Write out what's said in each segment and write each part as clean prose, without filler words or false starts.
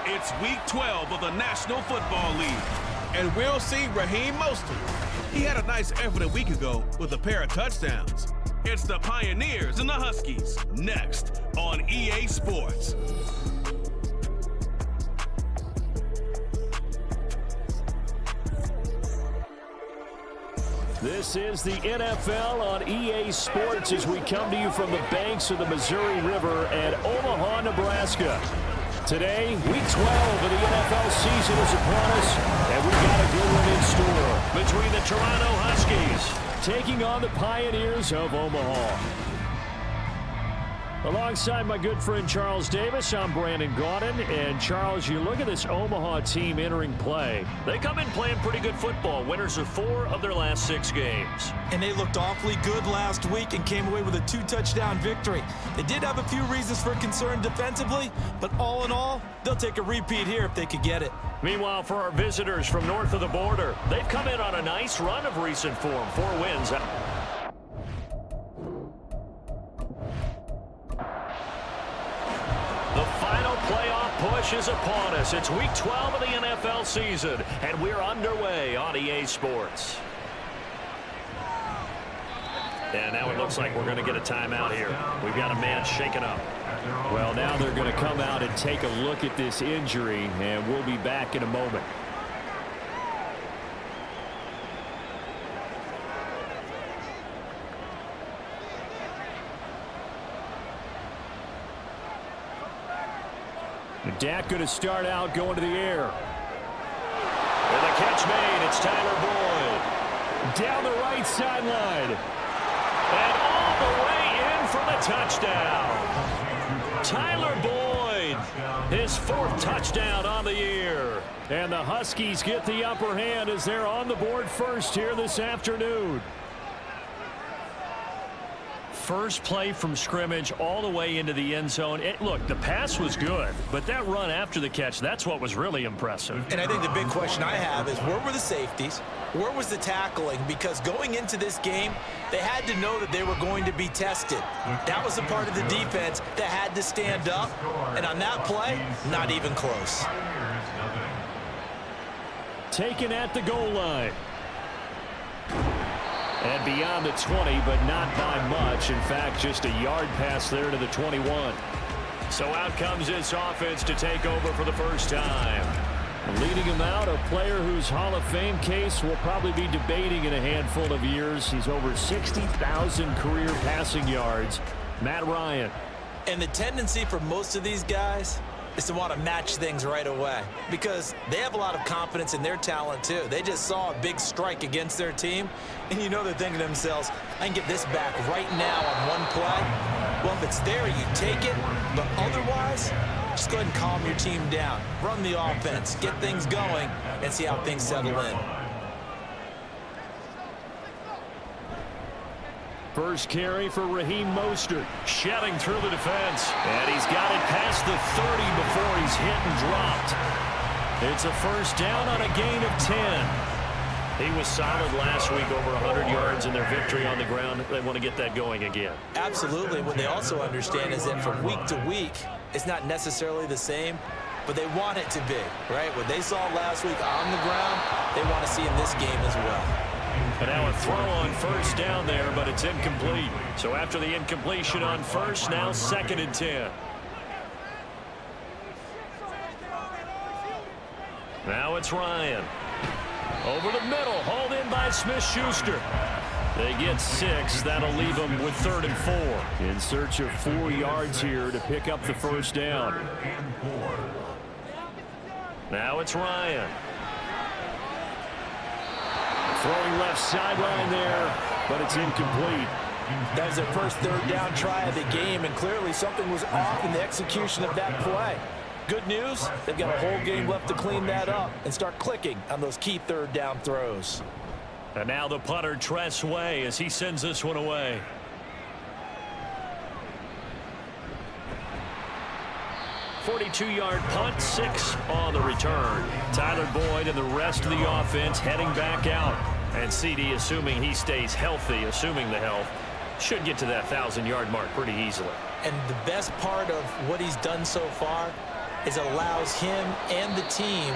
It's week 12 of the National Football League, and we'll see Raheem Mostert. He had a nice effort a week ago with a pair of touchdowns. It's the Pioneers and the Huskies, next on EA Sports. This is the NFL on EA Sports as we come to you from the banks of the Missouri River at Omaha, Nebraska. Today, week 12 of the NFL season is upon us, and we've got a good one in store between the Toronto Huskies taking on the Pioneers of Omaha. Alongside my good friend Charles Davis, I'm Brandon Gaudin. And Charles, you look at this Omaha team entering play. They come in playing pretty good football. Winners of 4 of their last 6 games. And they looked awfully good last week and came away with a 2-touchdown victory. They did have a few reasons for concern defensively, but all in all, they'll take a repeat here if they could get it. Meanwhile, for our visitors from north of the border, they've come in on a nice run of recent form. 4 wins. The final playoff push is upon us. It's week 12 of the NFL season, and we're underway on EA Sports. And now it looks like we're going to get a timeout here. We've got a man shaken up. Well, now they're going to come out and take a look at this injury, and we'll be back in a moment. Dak going to start out going to the air. With a catch made, it's Tyler Boyd. Down the right sideline. And all the way in for the touchdown. Tyler Boyd, his 4th touchdown on the year. And the Huskies get the upper hand as they're on the board first here this afternoon. First play from scrimmage all the way into the end zone. Look, the pass was good, but that run after the catch, that's what was really impressive. And I think the big question I have is, where were the safeties? Where was the tackling? Because going into this game, they had to know that they were going to be tested. That was the part of the defense that had to stand up. And on that play, not even close. Taken at the goal line. And beyond the 20, but not by much. In fact, just a yard pass there to the 21. So out comes this offense to take over for the first time. Leading him out, a player whose Hall of Fame case will probably be debating in a handful of years. He's over 60,000 career passing yards. Matt Ryan. And the tendency for most of these guys is to want to match things right away because they have a lot of confidence in their talent too. They just saw a big strike against their team, and you know they're thinking to themselves, I can get this back right now on one play. Well, if it's there, you take it, but otherwise, just go ahead and calm your team down. Run the offense, get things going, and see how things settle in. First carry for Raheem Mostert. Shedding through the defense. And he's got it past the 30 before he's hit and dropped. It's a first down on a gain of 10. He was solid last week, over 100 yards in their victory on the ground. They want to get that going again. Absolutely. What they also understand is that from week to week, it's not necessarily the same, but they want it to be, right? What they saw last week on the ground, they want to see in this game as well. And now a throw on first down there, but it's incomplete. So after the incompletion on first, now 2nd and 10. Now it's Ryan. Over the middle, hauled in by Smith-Schuster. They get 6. That'll leave them with 3rd and 4. In search of 4 yards here to pick up the first down. Now it's Ryan. Throwing left sideline there, but it's incomplete. That was their first 3rd down try of the game, and clearly something was off in the execution of that play. Good news, they've got a whole game left to clean that up and start clicking on those key 3rd down throws. And now the punter, Tress Way, as he sends this one away. .42-yard punt, 6 on the return. Tyler Boyd and the rest of the offense heading back out. And CD, assuming he stays healthy, assuming the health, should get to that 1,000-yard mark pretty easily. And the best part of what he's done so far is allows him and the team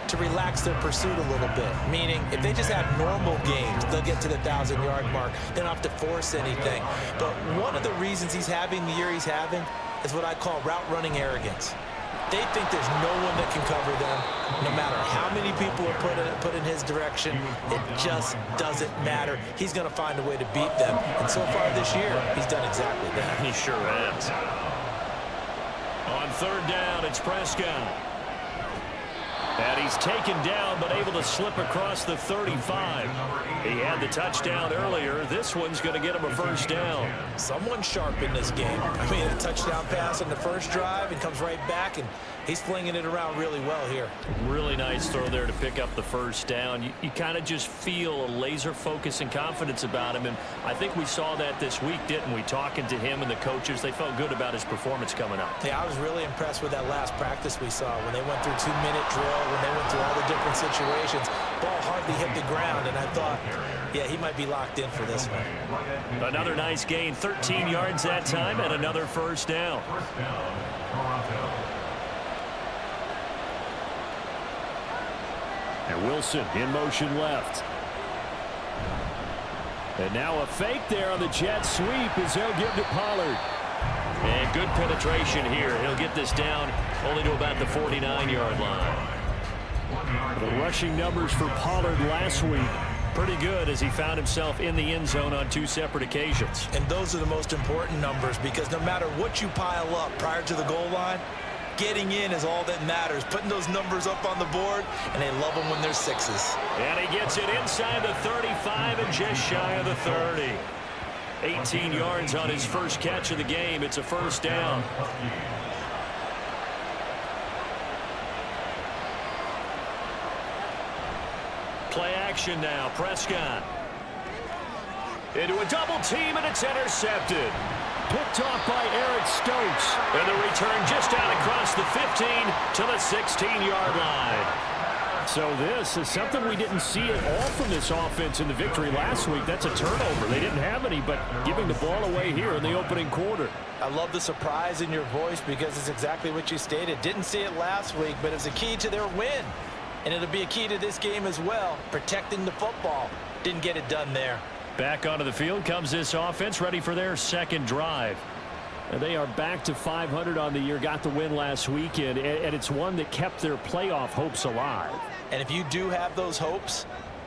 to relax their pursuit a little bit. Meaning, if they just have normal games, they'll get to the 1,000-yard mark. They don't have to force anything. But one of the reasons he's having the year he's having is what I call route-running arrogance. They think there's no one that can cover them, no matter how many people are put in his direction. It just doesn't matter. He's going to find a way to beat them. And so far this year, he's done exactly that. He sure has. On third down, it's Prescott. And he's taken down, but able to slip across the 35. He had the touchdown earlier. This one's going to get him a first down. Someone's sharp in this game. I mean, a touchdown pass on the first drive and comes right back, and he's flinging it around really well here. Really nice throw there to pick up the first down. You kind of just feel a laser focus and confidence about him, and I think we saw that this week, didn't we? Talking to him and the coaches, they felt good about his performance coming up. Yeah, I was really impressed with that last practice we saw when they went through 2-minute drill, when they went through all the different situations. Ball hardly hit the ground, and I thought, yeah, he might be locked in for this one. Another nice gain, 13 yards that time, and another first down. And Wilson in motion left. And now a fake there on the jet sweep as they'll give to Pollard. And good penetration here. He'll get this down only to about the 49-yard line. The rushing numbers for Pollard last week, pretty good as he found himself in the end zone on 2 separate occasions. And those are the most important numbers because no matter what you pile up prior to the goal line, getting in is all that matters. Putting those numbers up on the board, and they love them when they're sixes. And he gets it inside the 35 and just shy of the 30. 18 yards on his first catch of the game. It's a first down. Play action now. Prescott. Into a double team, and it's intercepted. Picked off by Eric Stokes. And the return just out across the 15 to the 16-yard line. So this is something we didn't see at all from this offense in the victory last week. That's a turnover. They didn't have any, but giving the ball away here in the opening quarter. I love the surprise in your voice because it's exactly what you stated. Didn't see it last week, but it's a key to their win. And it'll be a key to this game as well, protecting the football. Didn't get it done there. Back onto the field comes this offense, ready for their second drive. And they are back to 500 on the year, got the win last weekend, and it's one that kept their playoff hopes alive. And if you do have those hopes,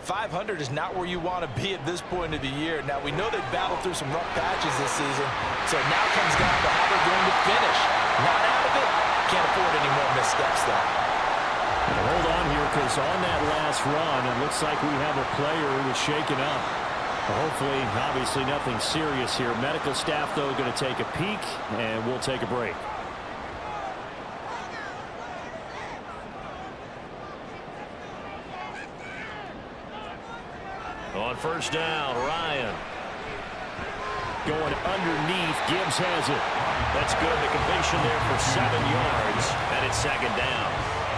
500 is not where you want to be at this point of the year. Now, we know they battled through some rough patches this season, so it now comes down to how they're going to finish. Not out of it, can't afford any more missteps, though. Hold on here, because on that last run, it looks like we have a player who was shaken up. Hopefully, obviously nothing serious here. Medical staff, though, going to take a peek, and we'll take a break. On first down, Ryan. Going underneath, Gibbs has it. That's good. The completion there for 7 yards, and it's second down.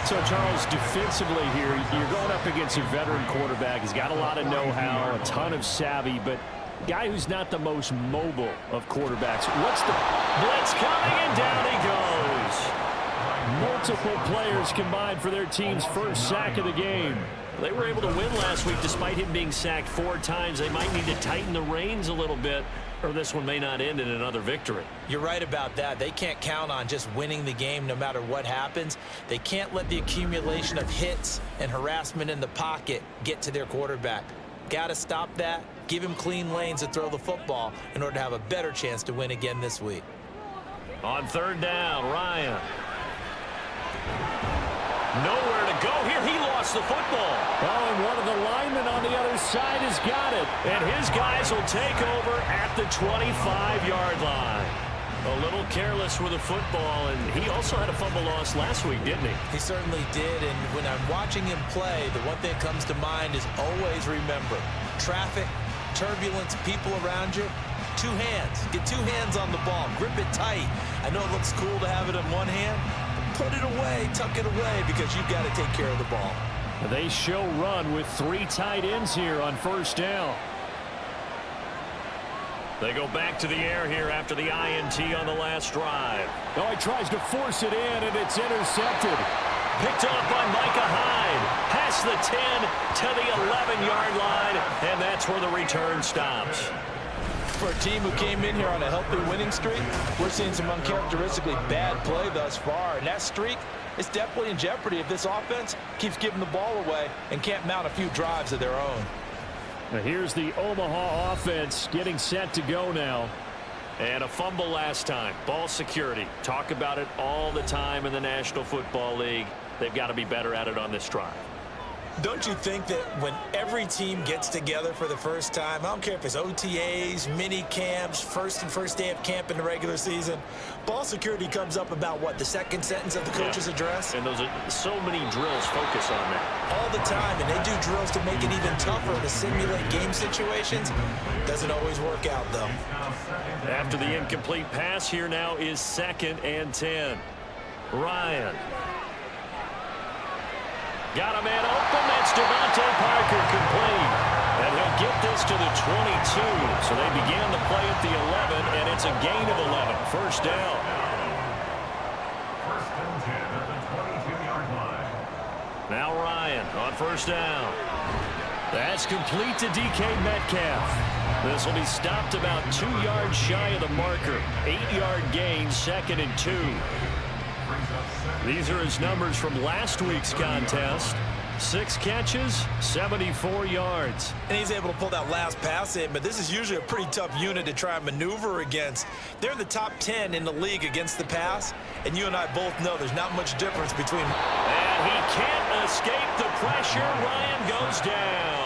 So, Charles, defensively here, you're going up against a veteran quarterback. He's got a lot of know-how, a ton of savvy, but guy who's not the most mobile of quarterbacks. What's the blitz coming, and down he goes. Multiple players combined for their team's first sack of the game. They were able to win last week despite him being sacked 4 times. They might need to tighten the reins a little bit, or this one may not end in another victory. You're right about that. They can't count on just winning the game no matter what happens. They can't let the accumulation of hits and harassment in the pocket get to their quarterback. Got to stop that, give him clean lanes to throw the football in order to have a better chance to win again this week. On third down, Ryan. Nowhere to go here. He lost the football. Oh, and one of the linemen on the other side has got it. And his guys will take over at the 25-yard line. A little careless with the football, and he also had a fumble loss last week, didn't he? He certainly did, and when I'm watching him play, the one thing that comes to mind is always remember, traffic, turbulence, people around you, 2 hands. Get 2 hands on the ball. Grip it tight. I know it looks cool to have it in one hand. Put it away, tuck it away, because you've got to take care of the ball. They show run with 3 tight ends here on first down. They go back to the air here after the INT on the last drive. Oh, he tries to force it in, and it's intercepted. Picked off by Micah Hyde. Past the 10 to the 11-yard line, and that's where the return stops. For a team who came in here on a healthy winning streak, we're seeing some uncharacteristically bad play thus far, and that streak is definitely in jeopardy if this offense keeps giving the ball away and can't mount a few drives of their own. Now here's the Omaha offense getting set to go now. And a fumble last time. Ball security. Talk about it all the time in the National Football League. They've got to be better at it on this drive. Don't you think that when every team gets together for the first time, I don't care if it's OTAs, mini camps, first day of camp in the regular season, ball security comes up about what, the second sentence of the coach's address? And those are so many drills focus on that. All the time, and they do drills to make it even tougher to simulate game situations. Doesn't always work out, though. After the incomplete pass, here now is 2nd and 10. Ryan. Got a man open. That's Devontae Parker complete. And he'll get this to the 22. So they began the play at the 11, and it's a gain of 11. First down. First and 10 at the 22-yard line. Now Ryan on first down. That's complete to DK Metcalf. This will be stopped about 2 yards shy of the marker. 8-yard gain, 2nd and 2. These are his numbers from last week's contest. 6 catches, 74 yards. And he's able to pull that last pass in, but this is usually a pretty tough unit to try and maneuver against. They're in the top 10 in the league against the pass, and you and I both know there's not much difference between. And he can't escape the pressure. Ryan goes down.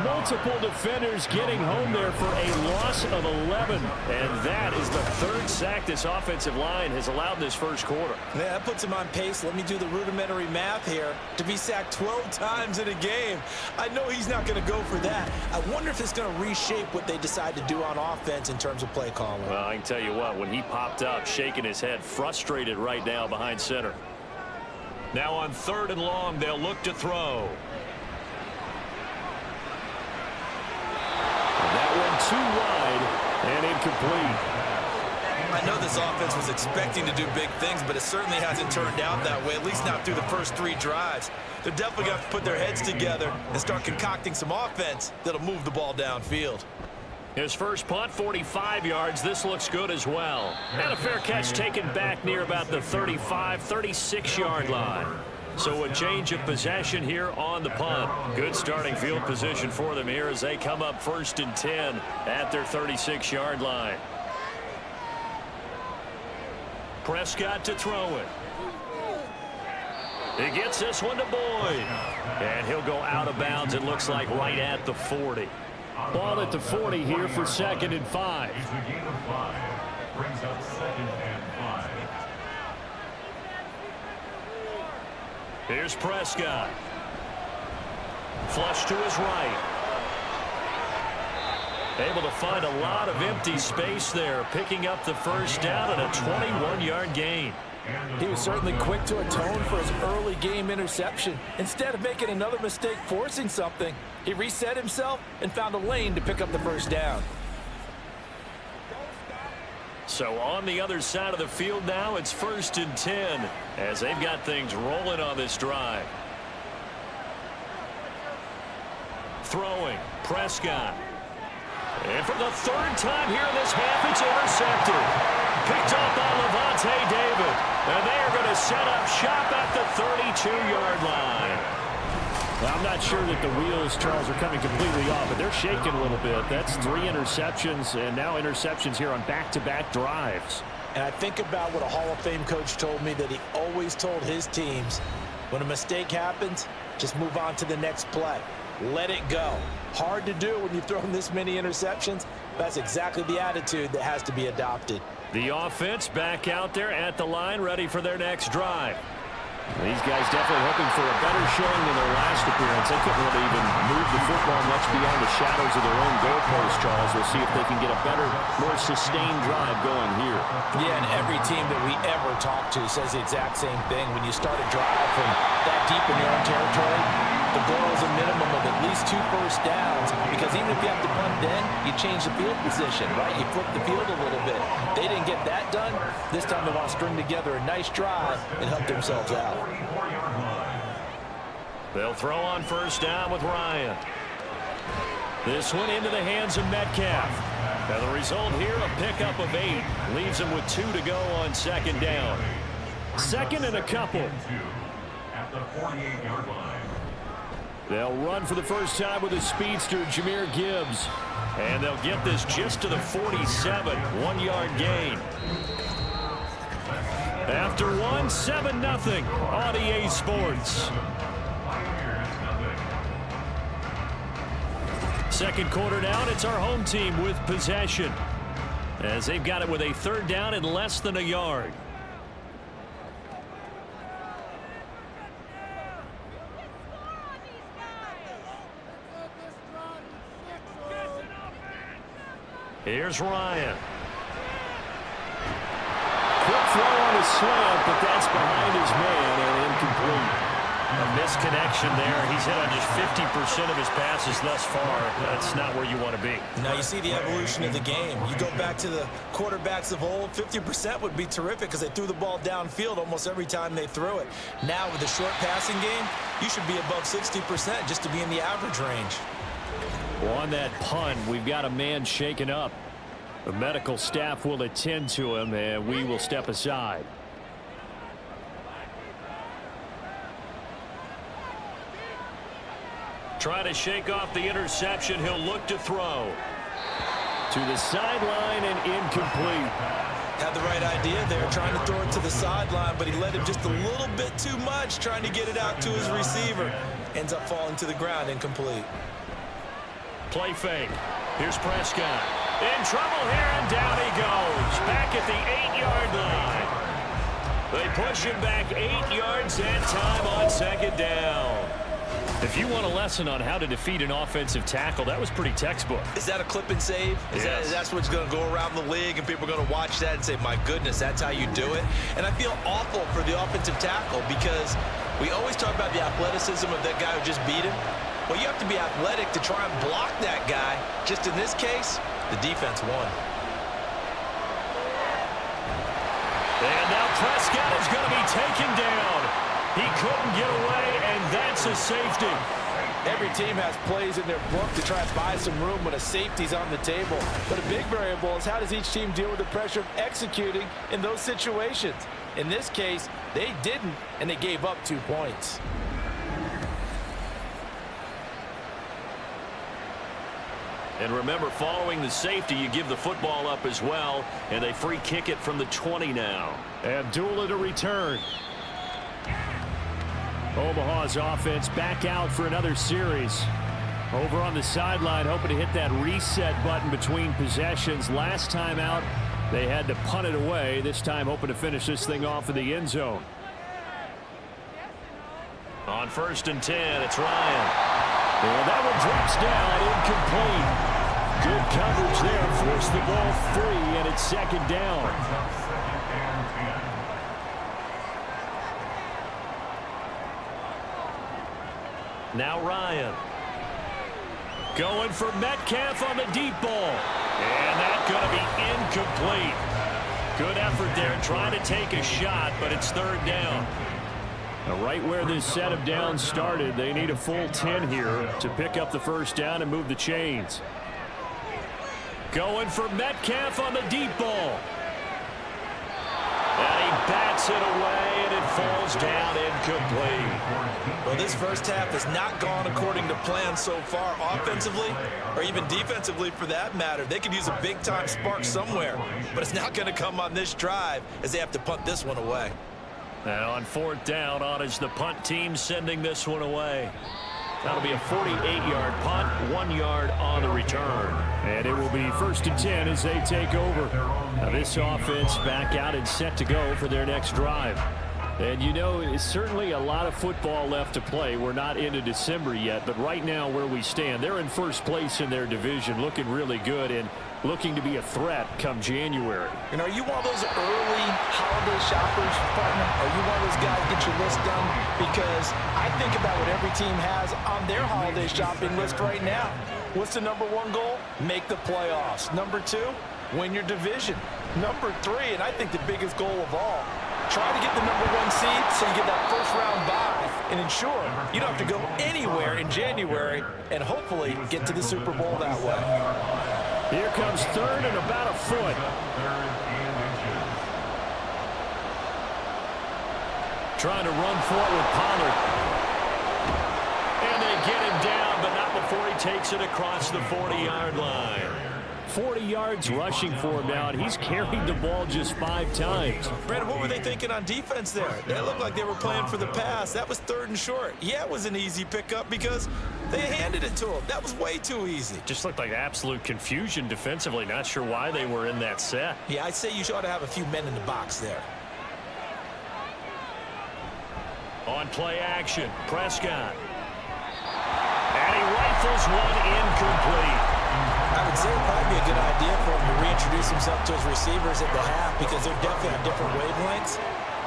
Multiple defenders getting home there for a loss of 11. And that is the 3rd sack this offensive line has allowed in this first quarter. Yeah, that puts him on pace. Let me do the rudimentary math here. To be sacked 12 times in a game, I know he's not going to go for that. I wonder if it's going to reshape what they decide to do on offense in terms of play calling. Well, I can tell you what, when he popped up, shaking his head, frustrated right now behind center. Now on 3rd and long, they'll look to throw. That one too wide and incomplete. I know this offense was expecting to do big things, but it certainly hasn't turned out that way, at least not through the first 3 drives. They're definitely going to have to put their heads together and start concocting some offense that'll move the ball downfield. His first punt, 45 yards. This looks good as well. And a fair catch taken back near about the 35, 36-yard line. So a change of possession here on the punt. Good starting field position for them here as they come up 1st and 10 at their 36-yard line. Prescott to throw it. He gets this one to Boyd. And he'll go out of bounds, it looks like, right at the 40. Ball at the 40 here for 2nd and 5. It's a gain of 5. Brings up 2nd and 5. Here's Prescott. Flush to his right. Able to find a lot of empty space there, picking up the first down and a 21-yard gain. He was certainly quick to atone for his early game interception. Instead of making another mistake forcing something, he reset himself and found a lane to pick up the first down. So on the other side of the field now, it's 1st and 10 as they've got things rolling on this drive. Throwing, Prescott. And for the 3rd time here in this half, it's intercepted. Picked off by Levante David. And they are going to set up shop at the 32-yard line. Well, I'm not sure that the wheels, Charles, are coming completely off, but they're shaking a little bit. That's 3 interceptions, and now interceptions here on back-to-back drives. And I think about what a Hall of Fame coach told me that he always told his teams, when a mistake happens, just move on to the next play. Let it go. Hard to do when you've thrown this many interceptions. That's exactly the attitude that has to be adopted. The offense back out there at the line, ready for their next drive. These guys definitely hoping for a better showing than their last appearance. They couldn't really even move the football much beyond the shadows of their own goalpost, Charles. We'll see if they can get a better, more sustained drive going here. Yeah, and every team that we ever talk to says the exact same thing. When you start a drive from that deep in your own territory, The goal is a minimum of at least 2 first downs, because even if you have to punt then, you change the field position, right? You flip the field a little bit. They didn't get that done. This time they want to string together a nice drive and help themselves out. They'll throw on first down with Ryan. This one into the hands of Metcalf. Now the result here, a pickup of 8. Leaves him with 2 to go on second down. Second and a couple. At the 48-yard line. They'll run for the first time with a speedster, Jahmyr Gibbs. And they'll get this just to the 47. 1-yard gain. After 1, 7-0 on EA Sports. Second quarter down, it's our home team with possession, as they've got it with a third down and less than a yard. Here's Ryan. Quick throw on a slant, but that's behind his man and incomplete. A misconnection there. He's hit on just 50% of his passes thus far. That's not where you want to be. Now you see the evolution of the game. You go back to the quarterbacks of old, 50% would be terrific because they threw the ball downfield almost every time they threw it. Now with the short passing game, you should be above 60% just to be in the average range. Well, on that punt, we've got a man shaken up. The medical staff will attend to him, and we will step aside. Try to shake off the interception. He'll look to throw. To the sideline and incomplete. Had the right idea there, trying to throw it to the sideline, but he let him just a little bit too much, trying to get it out to his receiver. Ends up falling to the ground, incomplete. Play fake. Here's Prescott. In trouble here, and down he goes. Back at the 8-yard line. They push him back 8 yards that time on second down. If you want a lesson on how to defeat an offensive tackle, that was pretty textbook. Is that a clip and save? Yes. That's what's going to go around the league, and people are going to watch that and say, my goodness, that's how you do it? And I feel awful for the offensive tackle because we always talk about the athleticism of that guy who just beat him. Well, you have to be athletic to try and block that guy. Just in this case, the defense won. And now Prescott is going to be taken down. He couldn't get away, and that's a safety. Every team has plays in their book to try and buy some room when a safety's on the table. But a big variable is how does each team deal with the pressure of executing in those situations. In this case, they didn't, and they gave up 2 points. And remember, following the safety, you give the football up as well, and they free kick it from the 20 now. Abdullah to return. Omaha's offense back out for another series. Over on the sideline, hoping to hit that reset button between possessions. Last time out, they had to punt it away. This time, hoping to finish this thing off in the end zone. On 1st and 10, it's Ryan. And that one drops down, incomplete. Good coverage there, forced the ball free, and it's second down. Now Ryan. Going for Metcalf on the deep ball. And that's going to be incomplete. Good effort there, trying to take a shot, but it's third down. Now, right where this set of downs started, they need a full 10 here to pick up the first down and move the chains. Going for Metcalf on the deep ball. And he bats it away, and it falls down incomplete. Well, this first half has not gone according to plan so far offensively or even defensively for that matter. They could use a big-time spark somewhere, but it's not going to come on this drive as they have to punt this one away. And on 4th down, on is the punt team sending this one away. That'll be a 48-yard punt, 1 yard on the return. And it will be 1st and 10 as they take over. Now this offense back out and set to go for their next drive. And you know, it's certainly a lot of football left to play. We're not into December yet, but right now where we stand, they're in first place in their division, looking really good. And looking to be a threat come January. And are you one of those early holiday shoppers, partner? Are you one of those guys get your list done? Because I think about what every team has on their holiday shopping list right now. What's the number one goal? Make the playoffs. Number two, win your division. Number three, and I think the biggest goal of all, try to get the number one seed so you get that first round bye and ensure you don't have to go anywhere in January and hopefully get to the Super Bowl that way. Here comes third and about a foot. Trying to run for it with Pollard. And they get him down, but not before he takes it across the 40-yard line. 40 yards rushing for him now, and he's carried the ball just 5 times. Brandon, what were they thinking on defense there? They looked like they were playing for the pass. That was 3rd and short. Yeah, it was an easy pickup because they handed it to him. That was way too easy. Just looked like absolute confusion defensively. Not sure why they were in that set. Yeah, I'd say you ought to have a few men in the box there. On play action, Prescott. And he rifles one incomplete. I would say it'd probably be a good idea for him to reintroduce himself to his receivers at the half because they're definitely on different wavelengths.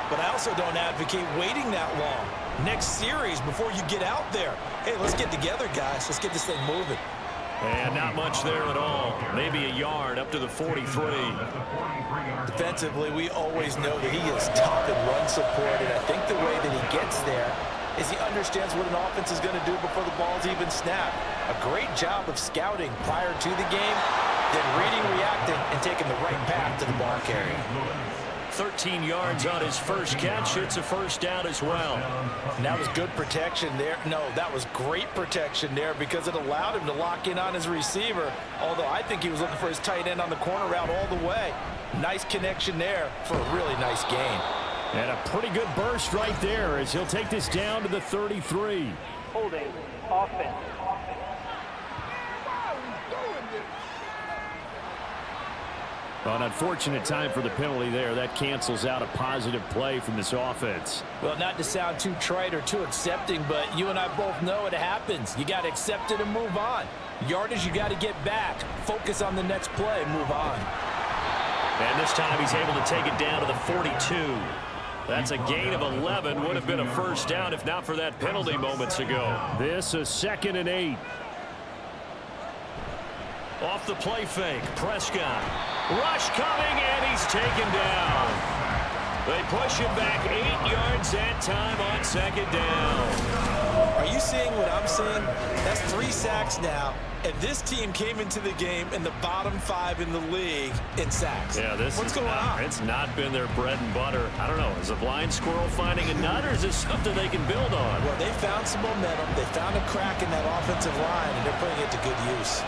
But I also don't advocate waiting that long. Next series before you get out there. Hey, let's get together, guys. Let's get this thing moving. And not much there at all. Maybe a yard up to the 43. Defensively, we always know that he is tough in run support, and I think the way that he gets there is he understands what an offense is going to do before the ball's even snapped. A great job of scouting prior to the game, then reading, reacting, and taking the right path to the ball carrier. 13 yards on his first catch. It's a first down as well. And that was good protection there. No, that was great protection there because it allowed him to lock in on his receiver, although I think he was looking for his tight end on the corner route all the way. Nice connection there for a really nice gain. And a pretty good burst right there as he'll take this down to the 33. Holding offense. An unfortunate time for the penalty there. That cancels out a positive play from this offense. Well, not to sound too trite or too accepting, but you and I both know it happens. You got to accept it and move on. Yardage, you got to get back. Focus on the next play, move on. And this time he's able to take it down to the 42. That's a gain of 11. Would have been a first down if not for that penalty moments ago. This is 2nd and 8. Off the play fake, Prescott. Rush coming, and he's taken down. They push him back 8 yards that time on 2nd down. Are you seeing what I'm seeing? That's 3 sacks now, and this team came into the game in the bottom 5 in the league in sacks. Yeah, What's going on? It's not been their bread and butter. I don't know. Is a blind squirrel finding a nut, or is this something they can build on? Well, they found some momentum. They found a crack in that offensive line, and they're putting it to good use.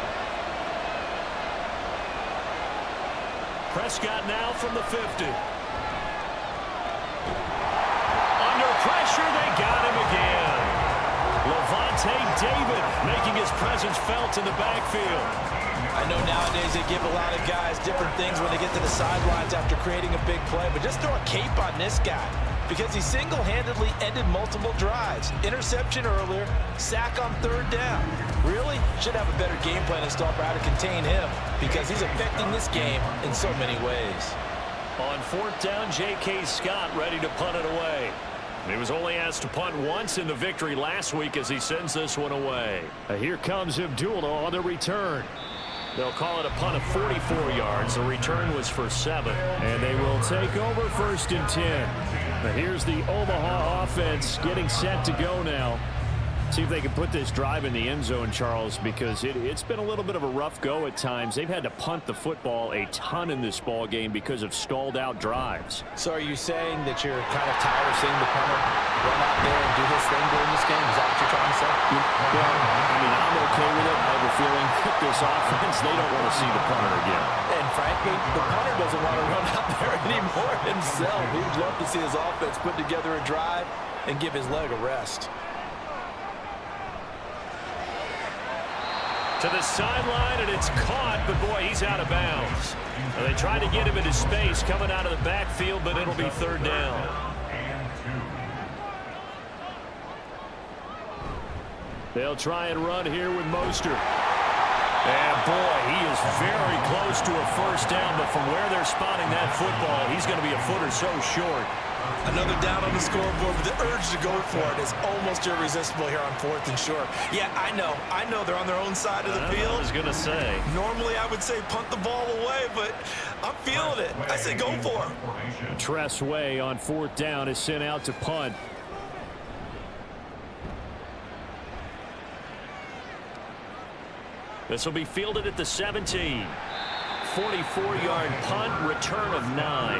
Prescott now from the 50. Under pressure, they got him again. Levante David making his presence felt in the backfield. I know nowadays they give a lot of guys different things when they get to the sidelines after creating a big play, but just throw a cape on this guy because he single-handedly ended multiple drives. Interception earlier, sack on 3rd down. Really should have a better game plan installed for how to contain him because he's affecting this game in so many ways. On 4th down, J.K. Scott ready to punt it away. He was only asked to punt once in the victory last week as he sends this one away. Here comes Abdullah on the return. They'll call it a punt of 44 yards. The return was for 7. And they will take over 1st and 10. But here's the Omaha offense getting set to go now. See if they can put this drive in the end zone, Charles, because it's been a little bit of a rough go at times. They've had to punt the football a ton in this ball game because of stalled-out drives. So are you saying that you're kind of tired of seeing the punter run out there and do his thing during this game? Is that what you're trying to say? Well, I mean, I'm okay with it. I have a feeling that this offense, they don't want to see the punter again. And frankly, the punter doesn't want to run out there anymore himself. He'd love to see his offense put together a drive and give his leg a rest. To the sideline, and it's caught, but boy, he's out of bounds. Well, they tried to get him into space coming out of the backfield, but it'll be 3rd down. They'll try and run here with Mostert. And boy, he is very close to a first down, but from where they're spotting that football, he's going to be a foot or so short. Another down on the scoreboard, but the urge to go for it is almost irresistible here on 4th and short. Yeah, I know they're on their own side of the field. I was going to say. Normally I would say punt the ball away, but I'm feeling it. I say go for it. Tress Way on 4th down is sent out to punt. This will be fielded at the 17. 44-yard punt, return of 9.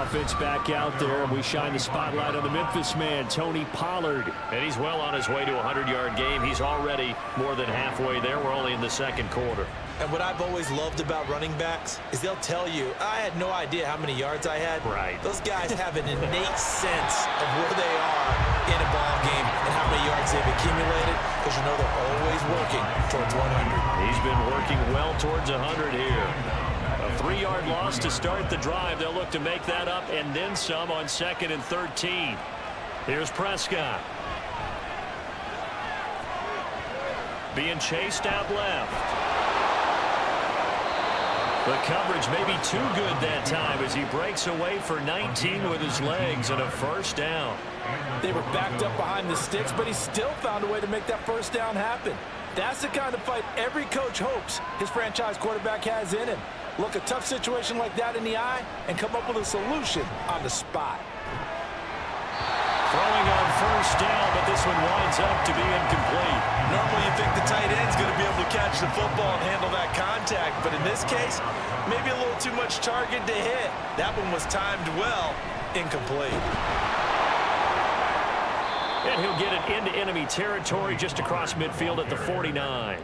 Offense back out there, and we shine the spotlight on the Memphis man, Tony Pollard. And he's well on his way to a 100-yard game. He's already more than halfway there. We're only in the second quarter. And what I've always loved about running backs is they'll tell you, I had no idea how many yards I had. Right. Those guys have an innate sense of where they are in a ball game and how many yards they've accumulated, because you know they're always working towards 100. He's been working well towards 100 here. A 3-yard loss to start the drive. They'll look to make that up and then some on 2nd and 13. Here's Prescott. Being chased out left. The coverage may be too good that time as he breaks away for 19 with his legs and a first down. They were backed up behind the sticks, but he still found a way to make that first down happen. That's the kind of fight every coach hopes his franchise quarterback has in him. Look a tough situation like that in the eye and come up with a solution on the spot. Throwing on first down, but this one winds up to be incomplete. Normally you think the tight end's going to be able to catch the football and handle that contact, but in this case, maybe a little too much target to hit. That one was timed well, incomplete. And he'll get it into enemy territory just across midfield at the 49.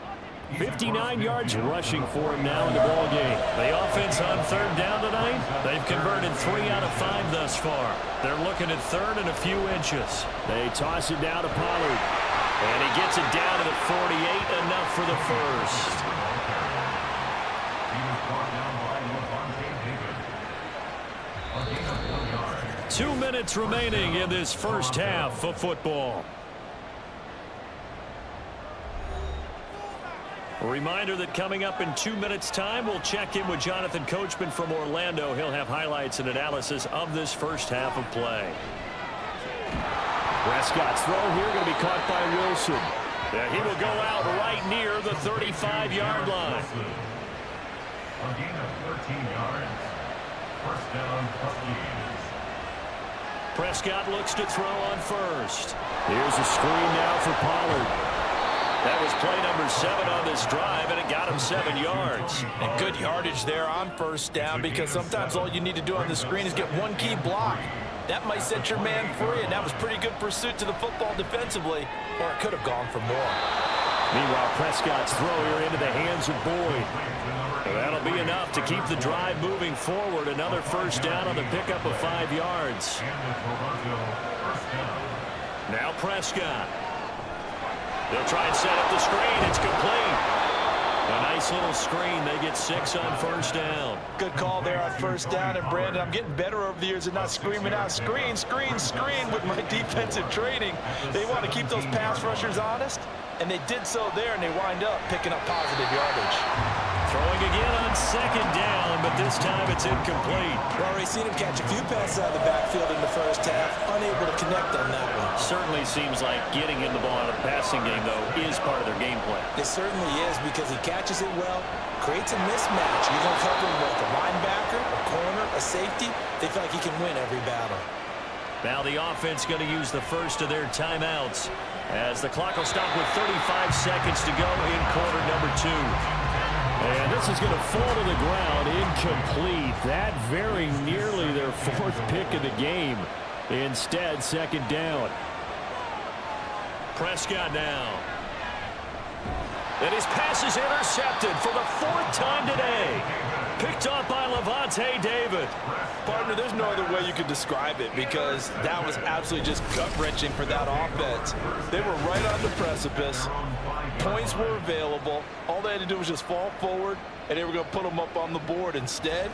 59 yards rushing for him now in the ball game. The offense on 3rd down tonight, they've converted 3 out of 5 thus far. They're looking at 3rd and a few inches. They toss it down to Pollard. And he gets it down to the 48, enough for the first. He was brought down by Levante David. A gain of 1 yard. 2 minutes remaining in this first half of football. A reminder that coming up in 2 minutes' time, we'll check in with Jonathan Coachman from Orlando. He'll have highlights and analysis of this first half of play. Prescott's throw here going to be caught by Wilson. Yeah, he will go out right near the 35-yard line. A gain of 13 yards. First down, Huskies. Prescott looks to throw on first. Here's a screen now for Pollard. That was play number 7 on this drive, and it got him 7 yards. And good yardage there on first down, because sometimes all you need to do on the screen is get one key block. That might set your man free, and that was pretty good pursuit to the football defensively, or it could have gone for more. Meanwhile, Prescott's throw here into the hands of Boyd. That'll be enough to keep the drive moving forward. Another first down on the pickup of 5 yards. Now Prescott. They'll try and set up the screen. It's complete. A nice little screen. They get 6 on first down. Good call there on first down. And Brandon, I'm getting better over the years at not screaming out screen, screen, screen with my defensive training. They want to keep those pass rushers honest, and they did so there, and they wind up picking up positive yardage. Throwing again on 2nd down, but this time it's incomplete. We've already seen him catch a few passes out of the backfield in the first half, unable to connect on that one. Certainly seems like getting him the ball out of the passing game, though, is part of their game plan. It certainly is, because he catches it well, creates a mismatch. You're going to cover him with a linebacker, a corner, a safety. They feel like he can win every battle. Now the offense going to use the first of their timeouts as the clock will stop with 35 seconds to go in quarter number 2. And this is going to fall to the ground, incomplete. That very nearly their 4th pick of the game. Instead, 2nd down. Prescott now. And his pass is intercepted for the 4th time today. Picked up by Levante David. Partner, there's no other way you could describe it, because that was absolutely just gut-wrenching for that offense. They were right on the precipice. Points were available. All they had to do was just fall forward, and they were going to put them up on the board. Instead,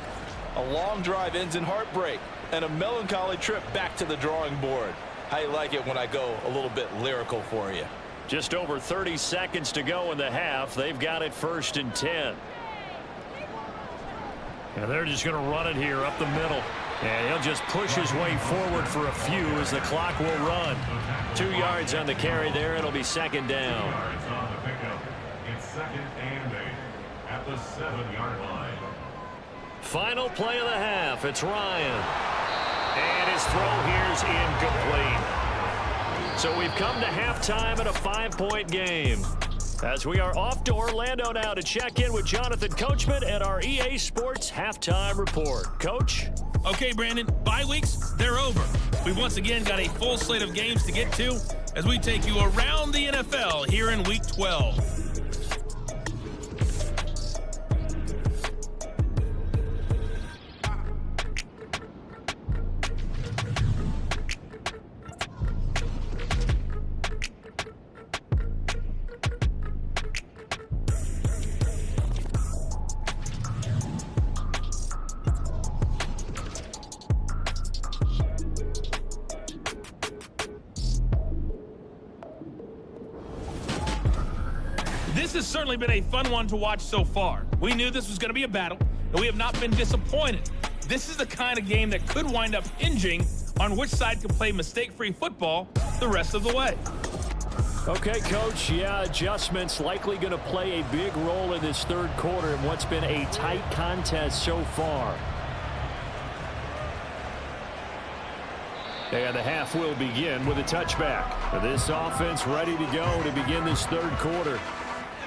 a long drive ends in heartbreak and a melancholy trip back to the drawing board. How you like it when I go a little bit lyrical for you? Just over 30 seconds to go in the half. They've got it 1st and 10. And they're just going to run it here up the middle. And he'll just push his way forward for a few as the clock will run. 2 yards on the carry there. It'll be 2nd down. It's 2nd and 8 at the 7-yard line. Final play of the half. It's Ryan. And his throw here's incomplete. So we've come to halftime in a 5-point game. As we are off to Orlando now to check in with Jonathan Coachman and our EA Sports Halftime Report. Coach? Okay, Brandon, bye weeks, they're over. We've once again got a full slate of games to get to as we take you around the NFL here in Week 12. This has certainly been a fun one to watch so far. We knew this was going to be a battle, and we have not been disappointed. This is the kind of game that could wind up hinging on which side can play mistake-free football the rest of the way. Okay, Coach, yeah, adjustments likely going to play a big role in this third quarter in what's been a tight contest so far. And the half will begin with a touchback. This offense ready to go to begin this third quarter.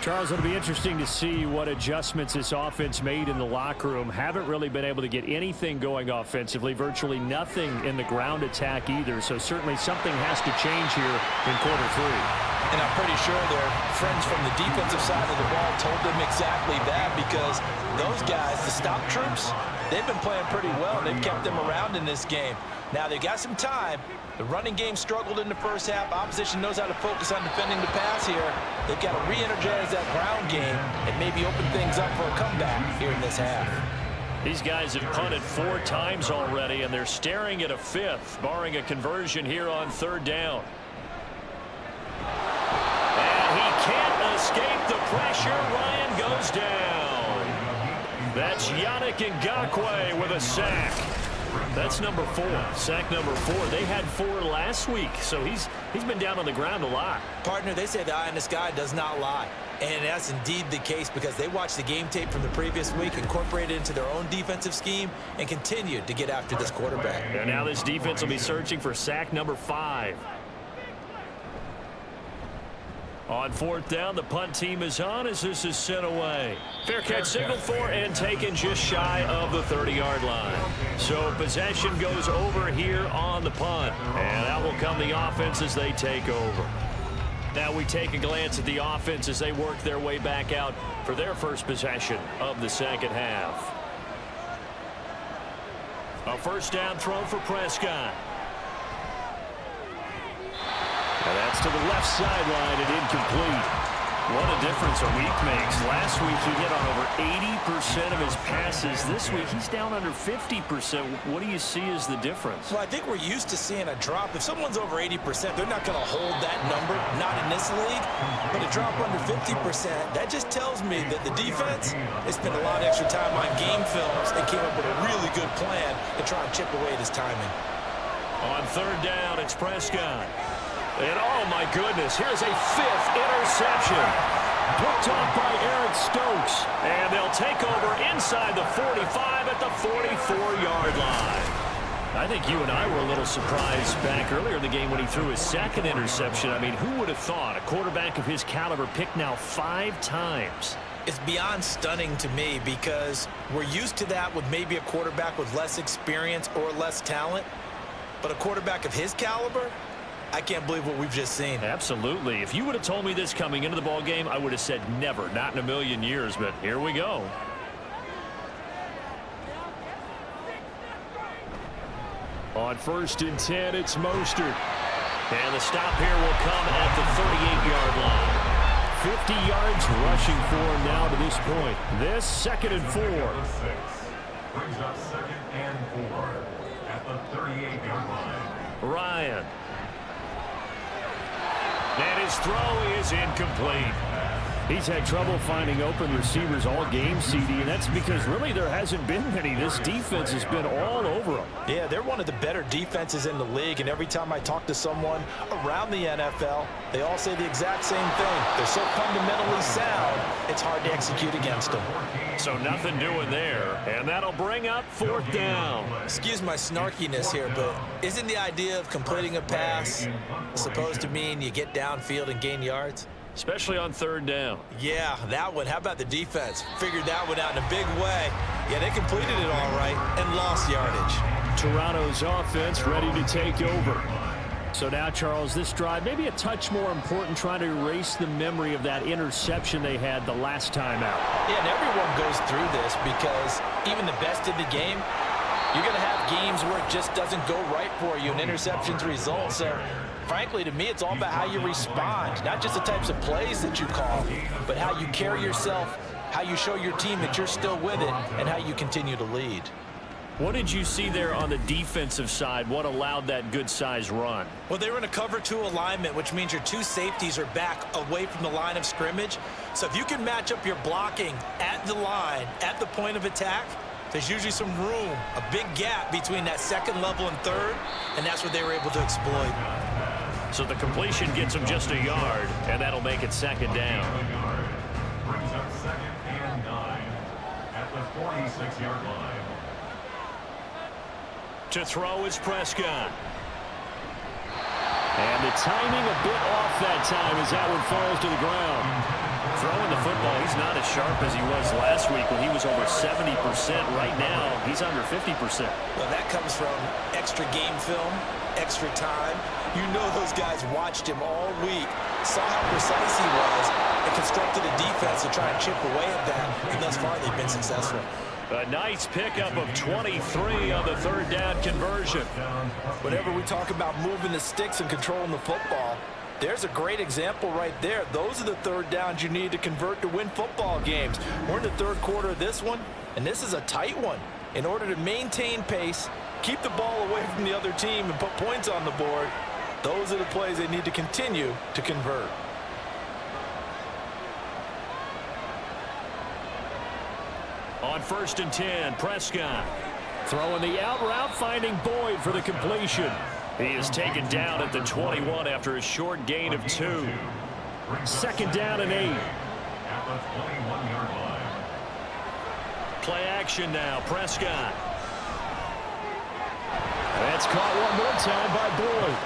Charles, it'll be interesting to see what adjustments this offense made in the locker room. Haven't really been able to get anything going offensively, virtually nothing in the ground attack either. So certainly something has to change here in quarter 3. And I'm pretty sure their friends from the defensive side of the ball told them exactly that, because those guys, the stop troops, they've been playing pretty well. They've kept them around in this game. Now they've got some time. The running game struggled in the first half. Opposition knows how to focus on defending the pass here. They've got to re-energize that ground game and maybe open things up for a comeback here in this half. These guys have punted 4 times already, and they're staring at a 5th, barring a conversion here on 3rd down. And he can't escape the pressure. Ryan goes down. That's Yannick Ngakoue with a sack. That's number 4, sack number 4. They had 4 last week, so he's been down on the ground a lot. Partner, they say the eye in the sky does not lie. And that's indeed the case, because they watched the game tape from the previous week, incorporated it into their own defensive scheme, and continued to get after this quarterback. And now this defense will be searching for sack number 5. On 4th down, the punt team is on as this is sent away. Fair catch signaled for and taken just shy of the 30-yard line. So possession goes over here on the punt. And that will come the offense as they take over. Now we take a glance at the offense as they work their way back out for their first possession of the second half. A first down throw for Prescott. And that's to the left sideline and incomplete. What a difference a week makes. Last week he hit on over 80% of his passes. This week he's down under 50%. What do you see as the difference? Well, I think we're used to seeing a drop. If someone's over 80%, they're not going to hold that number, not in this league. But a drop under 50%, that just tells me that the defense has spent a lot of extra time on game films and came up with a really good plan to try and chip away at his timing. On 3rd down, it's Prescott. And oh my goodness, here's a 5th interception. Picked off by Eric Stokes. And they'll take over inside the 45 at the 44-yard line. I think you and I were a little surprised back earlier in the game when he threw his 2nd interception. I mean, who would have thought a quarterback of his caliber picked now 5 times? It's beyond stunning to me, because we're used to that with maybe a quarterback with less experience or less talent. But a quarterback of his caliber, I can't believe what we've just seen. Absolutely. If you would have told me this coming into the ball game, I would have said never, not in a million years, but here we go. On 1st and 10, it's Mostert. And the stop here will come at the 38-yard line. 50 yards rushing for him now to this point. This 2nd and 4. Brings up 2nd and 4 at the 38-yard line. Ryan. And his throw is incomplete. He's had trouble finding open receivers all game, CD, and that's because really there hasn't been many. This defense has been all over them. Yeah, they're one of the better defenses in the league, and every time I talk to someone around the NFL, they all say the exact same thing. They're so fundamentally sound, it's hard to execute against them. So nothing doing there, and that'll bring up 4th down. Excuse my snarkiness here, but isn't the idea of completing a pass supposed to mean you get downfield and gain yards? Especially on 3rd down. Yeah, that one. How about the defense? Figured that one out in a big way. Yeah, they completed it all right and lost yardage. Toronto's offense ready to take over. So now, Charles, this drive maybe a touch more important, trying to erase the memory of that interception they had the last time out. Yeah, and everyone goes through this because even the best in the game, you're going to have games where it just doesn't go right for you and interceptions result. So, frankly, to me, it's all about how you respond, not just the types of plays that you call, but how you carry yourself, how you show your team that you're still with it, and how you continue to lead. What did you see there on the defensive side? What allowed that good-sized run? Well, they were in a cover 2 alignment, which means your 2 safeties are back away from the line of scrimmage. So if you can match up your blocking at the line, at the point of attack, there's usually some room, a big gap between that 2nd level and 3rd, and that's what they were able to exploit. So the completion gets him just a yard, and that'll make it 2nd down. Brings up 2nd and 9 at the 46-yard line. To throw is Prescott. And the timing a bit off that time as that one falls to the ground. Throwing the football, he's not as sharp as he was last week when he was over 70%. Right now, he's under 50%. Well, that comes from extra game film, extra time. You know those guys watched him all week, saw how precise he was, and constructed a defense to try and chip away at that, and thus far they've been successful. A nice pickup of 23 on the 3rd down conversion. Whenever we talk about moving the sticks and controlling the football, there's a great example right there. Those are the 3rd downs you need to convert to win football games. We're in the 3rd quarter of this one, and this is a tight one. In order to maintain pace, keep the ball away from the other team, and put points on the board, those are the plays they need to continue to convert. On 1st and 10, Prescott. Throwing the out route, finding Boyd for the completion. He is taken down at the 21 after a short gain of 2. 2nd down and 8. At the 21-yard line. Play action now, Prescott. That's caught one more time by Boyd.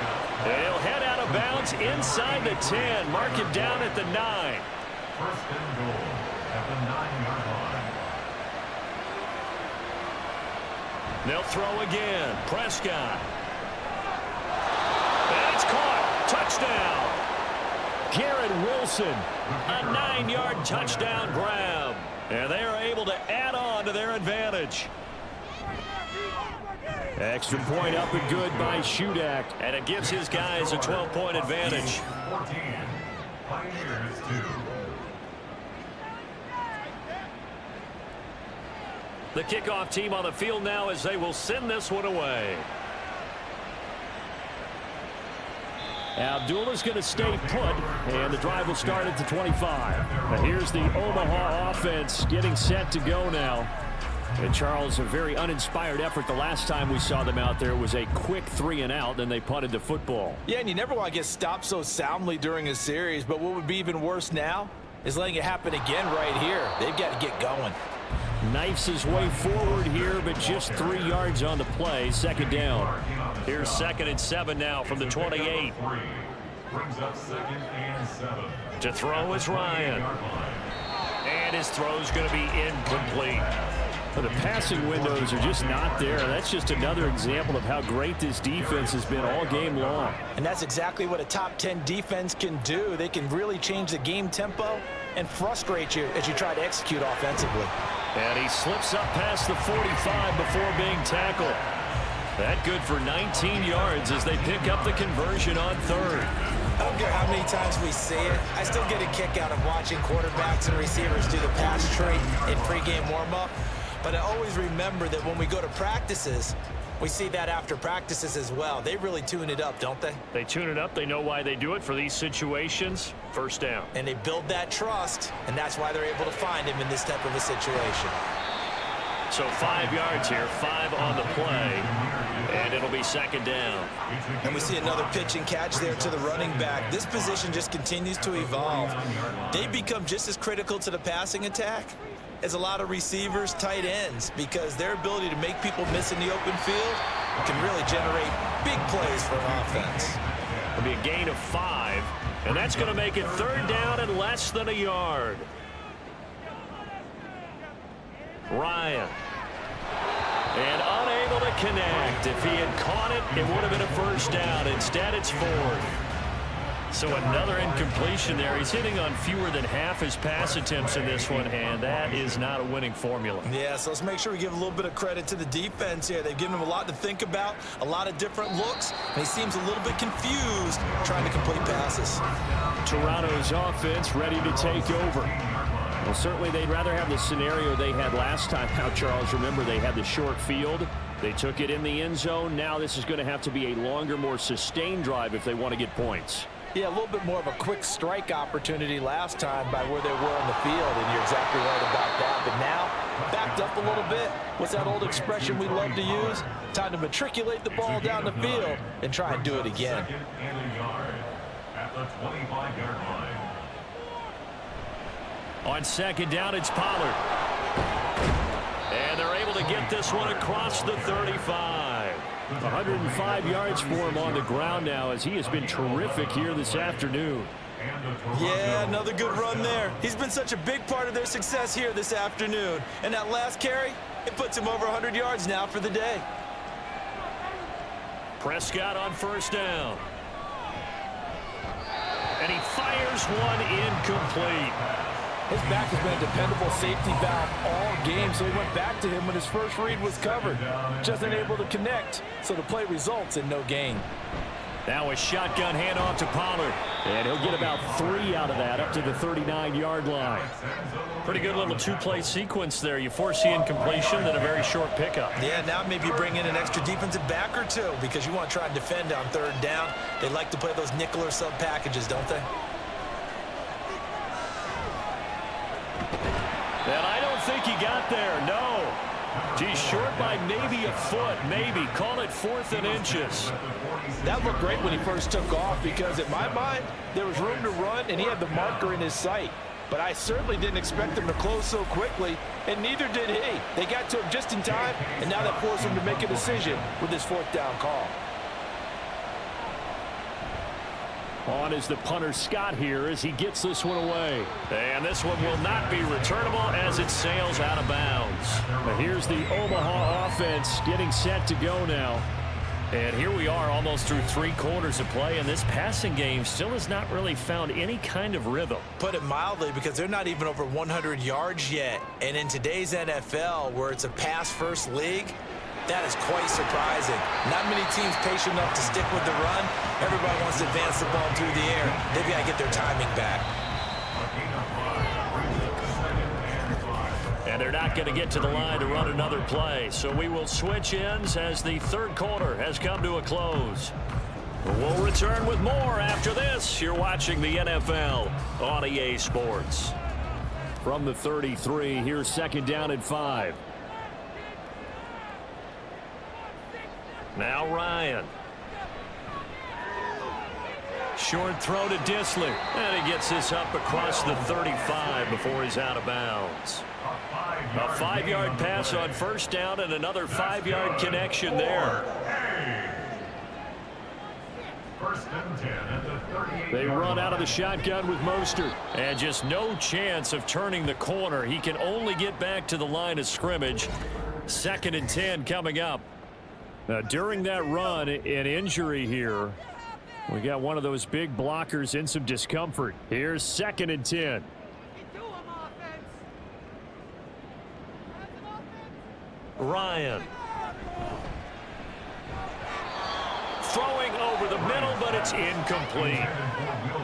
And he'll head out of bounds inside the 10. Mark him down at the 9. 1st and goal at the 9-yard line. They'll throw again. Prescott. And it's caught. Touchdown. Garrett Wilson. A 9-yard touchdown grab. And they are able to add on to their advantage. Extra point up and good by Shudak. And it gives his guys a 12-point advantage. 14. Pioneers 2. The kickoff team on the field now as they will send this one away. Abdullah's going to stay put, and the drive will start at the 25. Now here's the Omaha offense getting set to go now. And Charles, a very uninspired effort the last time we saw them out there was a quick 3 and out, then they punted the football. Yeah, and you never want to get stopped so soundly during a series, but what would be even worse now is letting it happen again right here. They've got to get going. Knifes his way forward here, but just 3 yards on the play. 2nd down. Here's 2nd and 7 now from the 28. Brings up 2nd and 7. To throw is Ryan. And his throw's going to be incomplete. But the passing windows are just not there. That's just another example of how great this defense has been all game long. And that's exactly what a top 10 defense can do. They can really change the game tempo and frustrate you as you try to execute offensively. And he slips up past the 45 before being tackled. That good for 19 yards as they pick up the conversion on 3rd. I don't care how many times we see it. I still get a kick out of watching quarterbacks and receivers do the pass tree in pregame warm-up. But I always remember that when we go to practices, we see that after practices as well. They really tune it up, don't they? They tune it up. They know why they do it for these situations. First down. And they build that trust, and that's why they're able to find him in this type of a situation. So 5 yards here, 5 on the play, and it'll be second down. And we see another pitch and catch there to the running back. This position just continues to evolve. They become just as critical to the passing attack as a lot of receivers, tight ends, because their ability to make people miss in the open field can really generate big plays for an offense. It'll be a gain of 5, and that's going to make it third down and less than a yard. Ryan. And unable to connect. If he had caught it, it would have been a first down. Instead, it's fourth. So another incompletion there. He's hitting on fewer than half his pass attempts in this one, and that is not a winning formula. Yeah, so let's make sure we give a little bit of credit to the defense here. They've given him a lot to think about, a lot of different looks, and he seems a little bit confused trying to complete passes. Toronto's offense ready to take over. Well, certainly they'd rather have the scenario they had last time out, Charles. Remember, they had the short field. They took it in the end zone. Now this is going to have to be a longer, more sustained drive if they want to get points. Yeah, a little bit more of a quick strike opportunity last time by where they were on the field, and you're exactly right about that. But now, backed up a little bit. What's that old expression we love to use? Time to matriculate the ball down the field and try and do it again. Second and a yard at the 25-yard line. On second down, it's Pollard. And they're able to get this one across the 35. 105 yards for him on the ground now, as he has been terrific here this afternoon. Yeah, another good run there. He's been such a big part of their success here this afternoon. And that last carry, it puts him over 100 yards now for the day. Prescott on first down. And he fires one incomplete. His back has been a dependable safety valve all game, so he went back to him when his first read was covered. Just unable to connect, so the play results in no gain. Now a shotgun handoff to Pollard. And he'll get about 3 out of that up to the 39-yard line. Pretty good little two-play sequence there. You force the incompletion, then a very short pickup. Yeah, now maybe you bring in an extra defensive back or two because you want to try and defend on third down. They like to play those nickel or sub packages, don't they? And I don't think he got there, no. He's short by maybe a foot, maybe. Call it 4th and inches. That looked great when he first took off because, in my mind, there was room to run, and he had the marker in his sight. But I certainly didn't expect him to close so quickly, and neither did he. They got to him just in time, and now that forced him to make a decision with his 4th down call. On is the punter Scott here as he gets this one away. And this one will not be returnable as it sails out of bounds. But here's the Omaha offense getting set to go now. And here we are almost through 3 quarters of play, and this passing game still has not really found any kind of rhythm. Put it mildly, because they're not even over 100 yards yet. And in today's NFL, where it's a pass-first league, that is quite surprising. Not many teams patient enough to stick with the run. Everybody wants to advance the ball through the air. They've got to get their timing back. And they're not going to get to the line to run another play. So we will switch ends as the third quarter has come to a close. We'll return with more after this. You're watching the NFL on EA Sports. From the 33, here's second down and 5. Now Ryan. Short throw to Dissler. And he gets this up across the 35 before he's out of bounds. A 5-yard pass on first down and another 5-yard connection there. First and 10 at the 38. They run out of the shotgun with Mostert. And just no chance of turning the corner. He can only get back to the line of scrimmage. Second and 10 coming up. Now, during that run, an injury here. We got one of those big blockers in some discomfort. Here's second and 10. Ryan. throwing over the middle, but it's incomplete.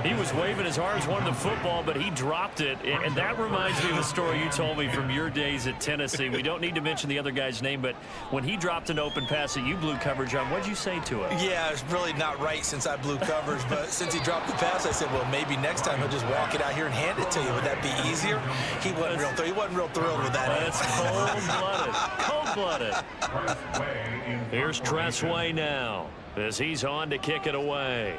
He was waving his arms, wanted the football, but he dropped it. And that reminds me of the story you told me from your days at Tennessee. We don't need to mention the other guy's name, but when he dropped an open pass that you blew coverage on, what'd you say to him? Yeah, it's really not right since I blew coverage, but since he dropped the pass, I said, well, maybe next time he'll just walk it out here and hand it to you. Would that be easier? He wasn't real thrilled with that. That's cold-blooded. Cold-blooded. Here's Tressway now as he's on to kick it away.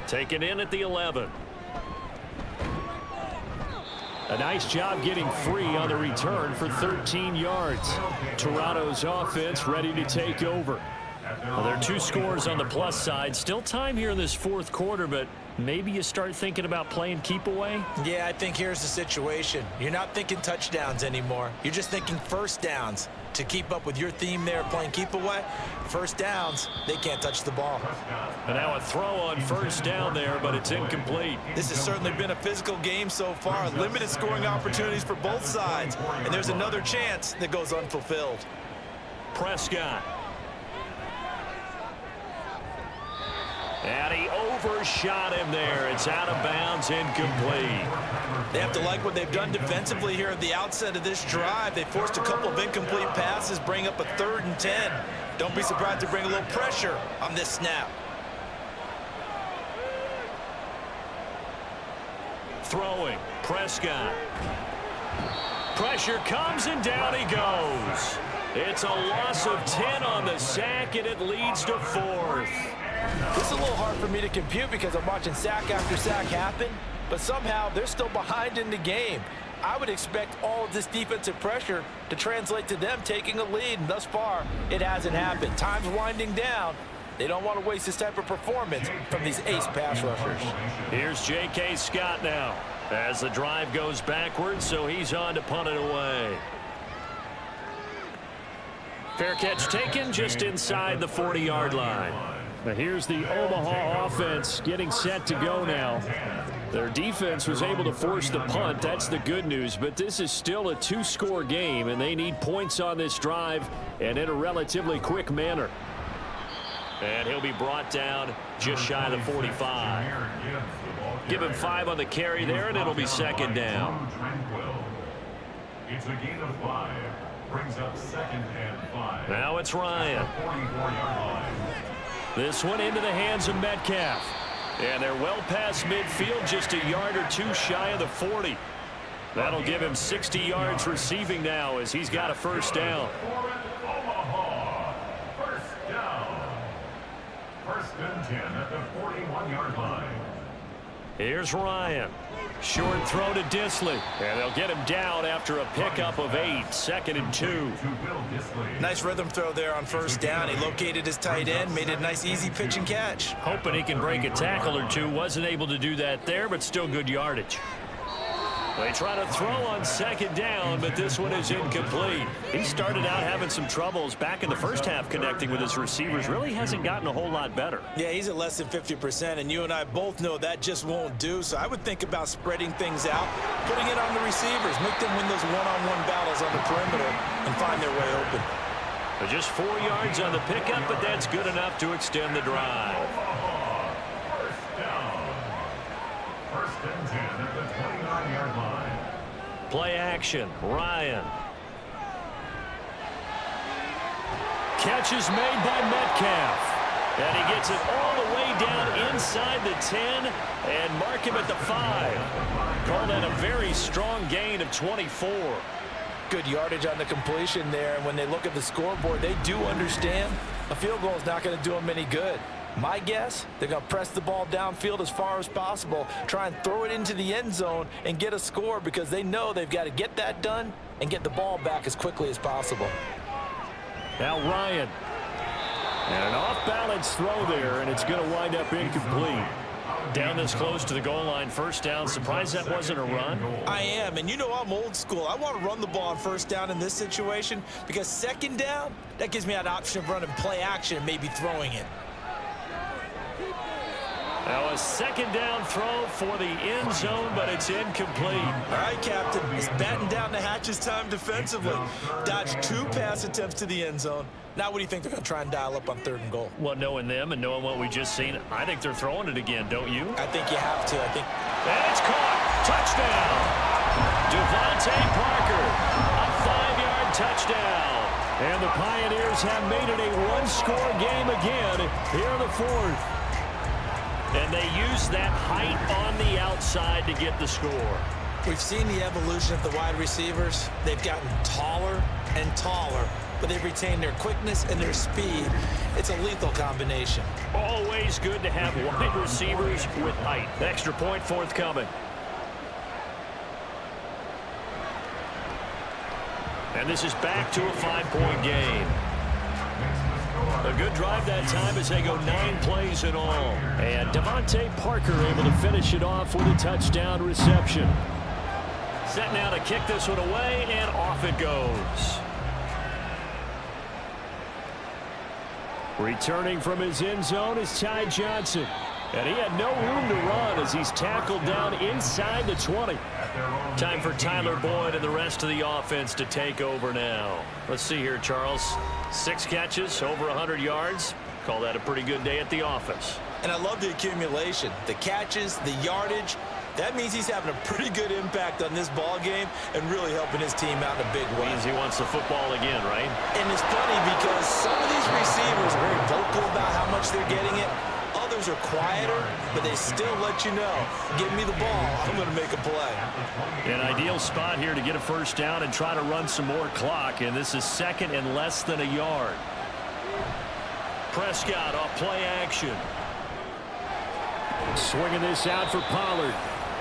Taken in at the 11. A nice job getting free on the return for 13 yards. Toronto's offense ready to take over. Well, there are 2 scores on the plus side. Still time here in this fourth quarter, but maybe you start thinking about playing keep away? Yeah, I think here's the situation. You're not thinking touchdowns anymore. You're just thinking first downs. To keep up with your theme there, playing keep away, first downs, they can't touch the ball. And now a throw on first down there, but it's incomplete. This has certainly been a physical game so far. Limited scoring opportunities for both sides. And there's another chance that goes unfulfilled. Prescott. And he overshot him there. It's out of bounds, incomplete. They have to like what they've done defensively here at the outset of this drive. They forced a couple of incomplete passes, bring up a 3rd and 10. Don't be surprised to bring a little pressure on this snap. Throwing, Prescott. Pressure comes and down he goes. It's a loss of 10 on the sack, and it leads to 4th. This is a little hard for me to compute because I'm watching sack after sack happen, but somehow they're still behind in the game. I would expect all of this defensive pressure to translate to them taking a lead, and thus far, it hasn't happened. Time's winding down. They don't want to waste this type of performance from these ace pass rushers. Here's J.K. Scott now as the drive goes backwards, so he's on to punt it away. Fair catch taken just inside the 40-yard line. Now here's the Omaha offense getting set to go now. Their defense was able to force the punt. That's the good news, but this is still a 2-score game, and they need points on this drive and in a relatively quick manner. And he'll be brought down just shy of the 45. Give him 5 on the carry there, and it'll be 2nd down. It's a gain of 5. Brings up 2nd and 5. Now it's Ryan. 44-yard line. This one into the hands of Metcalf. And they're well past midfield, just a yard or 2 shy of the 40. That'll give him 60 yards receiving now as he's got a 1st down. Omaha. 1st down. 1st and 10 at the 41-yard line. Here's Ryan. Short throw to Disley. And they'll get him down after a pickup of 8. 2nd and 2. Nice rhythm throw there on 1st down. He located his tight end, made it a nice easy pitch and catch. Hoping he can break a tackle or 2. Wasn't able to do that there, but still good yardage. They try to throw on 2nd down, but this one is incomplete. He started out having some troubles back in the first half connecting with his receivers. Really hasn't gotten a whole lot better. Yeah, he's at less than 50%, and you and I both know that just won't do. So I would think about spreading things out, putting it on the receivers, make them win those one-on-one battles on the perimeter, and find their way open. But just 4 yards on the pickup, but that's good enough to extend the drive. 1st down. 1st and 10 at the 29-yard line. Play action. Ryan. Catch is made by Metcalf. And he gets it all the way down inside the 10 and mark him at the 5. Call that a very strong gain of 24. Good yardage on the completion there, and when they look at the scoreboard, they do understand a field goal is not going to do them any good. My guess, they're going to press the ball downfield as far as possible, try and throw it into the end zone and get a score because they know they've got to get that done and get the ball back as quickly as possible. Now Ryan. And an off-balance throw there, and it's going to wind up incomplete. Down this close to the goal line, 1st down. Surprised that wasn't a run? I am, and you know I'm old school. I want to run the ball on 1st down in this situation because 2nd down, that gives me an option of running play action and maybe throwing it. Now a second down throw for the end zone, but it's incomplete. All right, Captain. It's batten down the hatches time defensively. Dodged 2 pass attempts to the end zone. Now what do you think they're going to try and dial up on 3rd and goal? Well, knowing them and knowing what we just seen, I think they're throwing it again, don't you? I think you have to. And it's caught. Touchdown. Devontae Parker. A 5-yard touchdown. And the Pioneers have made it a one-score game again here in the 4th. And they use that height on the outside to get the score. We've seen the evolution of the wide receivers. They've gotten taller and taller, but they've retained their quickness and their speed. It's a lethal combination. Always good to have wide receivers with height. Extra point forthcoming. And this is back to a 5-point game. A good drive that time as they go 9 plays in all. And Devontae Parker able to finish it off with a touchdown reception. Set now to kick this one away, and off it goes. Returning from his end zone is Ty Johnson. And he had no room to run as he's tackled down inside the 20. Time for Tyler Boyd and the rest of the offense to take over now. Let's see here, Charles. 6 catches, over 100 yards. Call that a pretty good day at the office. And I love the accumulation, the catches, the yardage. That means he's having a pretty good impact on this ball game and really helping his team out in a big way. Means he wants the football again, right? And it's funny because some of these receivers are very vocal about how much they're getting it. Others are quieter, but they still let you know, give me the ball, I'm going to make a play. An ideal spot here to get a first down and try to run some more clock, and this is 2nd and less than a yard. Prescott off play action. Swinging this out for Pollard.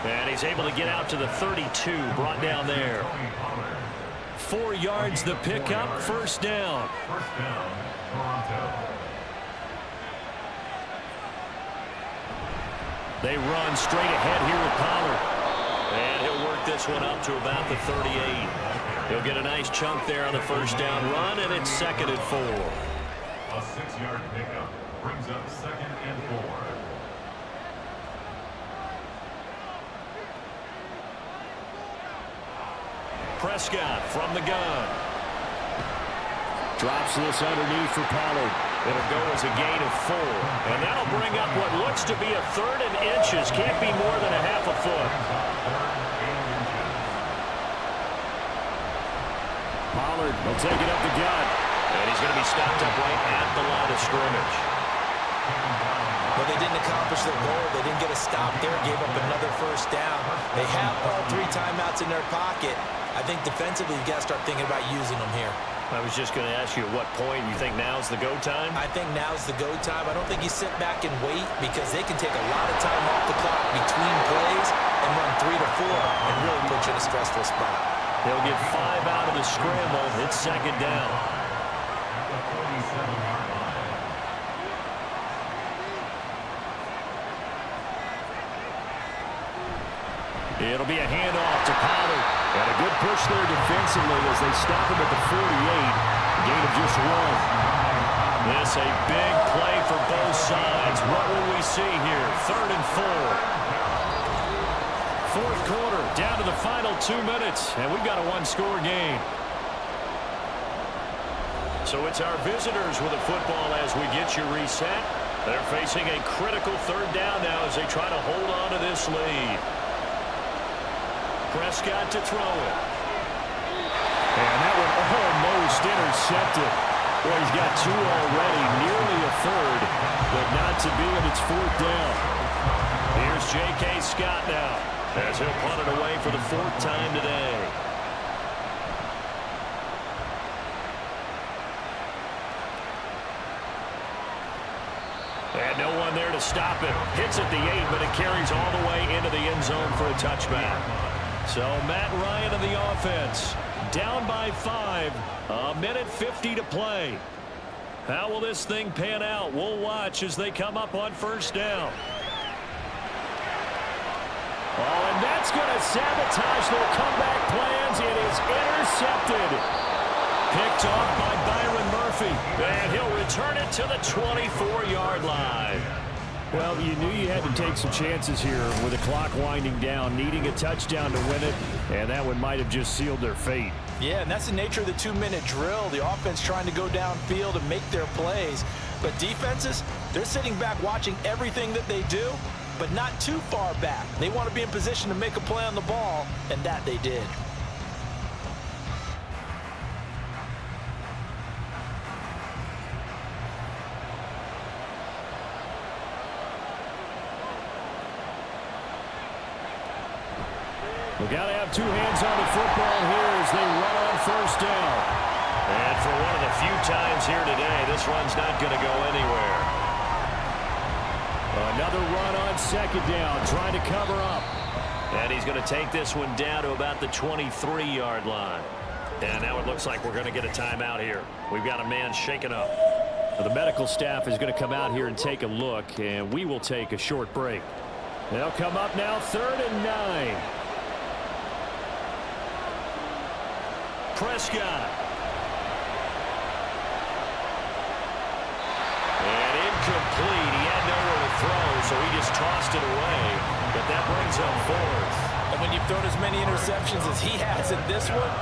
And he's able to get out to the 32, brought down there. 4 yards the pickup, first down. First down, Toronto. They run straight ahead here with Pollard. And he'll work this one up to about the 38. He'll get a nice chunk there on the first down run, and it's 2nd and 4. A 6-yard pickup brings up 2nd and 4. Prescott from the gun. Drops this underneath for Pollard. It'll go as a gain of 4. And that'll bring up what looks to be a 3rd and inches. Can't be more than a half a foot. Pollard will take it up the gut. And he's going to be stopped up right at the line of scrimmage. But they didn't accomplish their goal. They didn't get a stop there. Gave up another first down. They have all 3 timeouts in their pocket. I think defensively, you got to start thinking about using them here. I was just going to ask you at what point you think now's the go time? I think now's the go time. I don't think you sit back and wait because they can take a lot of time off the clock between plays and run 3 to 4 and really put you in a stressful spot. They'll get 5 out of the scramble. It's 2nd down. At the 47-yard line. It'll be a handoff to Pollard. And a good push there defensively as they stop him at the 48. Gain of just 1. This a big play for both sides. What will we see here? 3rd and 4. 4th quarter, down to the final 2 minutes, and we've got a 1-score game. So it's our visitors with the football as we get you reset. They're facing a critical 3rd down now as they try to hold on to this lead. Prescott to throw it. And that one almost intercepted. Boy, he's got 2 already, nearly a 3rd, but not to be, and it's 4th down. Here's J.K. Scott now as he'll punt it away for the 4th time today. And no one there to stop it. Hits at the 8, but it carries all the way into the end zone for a touchback. So Matt Ryan of the offense, down by 5, 1:50 to play. How will this thing pan out? We'll watch as they come up on first down. Oh, and that's going to sabotage their comeback plans. It is intercepted. Picked off by Byron Murphy. And he'll return it to the 24-yard line. Well, you knew you had to take some chances here with the clock winding down, needing a touchdown to win it, and that one might have just sealed their fate. Yeah, and that's the nature of the 2-minute drill. The offense trying to go downfield and make their plays. But defenses, they're sitting back watching everything that they do, but not too far back. They want to be in position to make a play on the ball, and that they did. We've got to have two hands on the football here as they run on first down. And for one of the few times here today, this run's not going to go anywhere. Another run on second down, trying to cover up. And he's going to take this one down to about the 23-yard line. And now it looks like we're going to get a timeout here. We've got a man shaken up. The medical staff is going to come out here and take a look, and we will take a short break. They'll come up now, 3rd and 9. Prescott. And incomplete. He had nowhere to throw, so he just tossed it away. But that brings up 4th. And when you've thrown as many interceptions as he has in this one,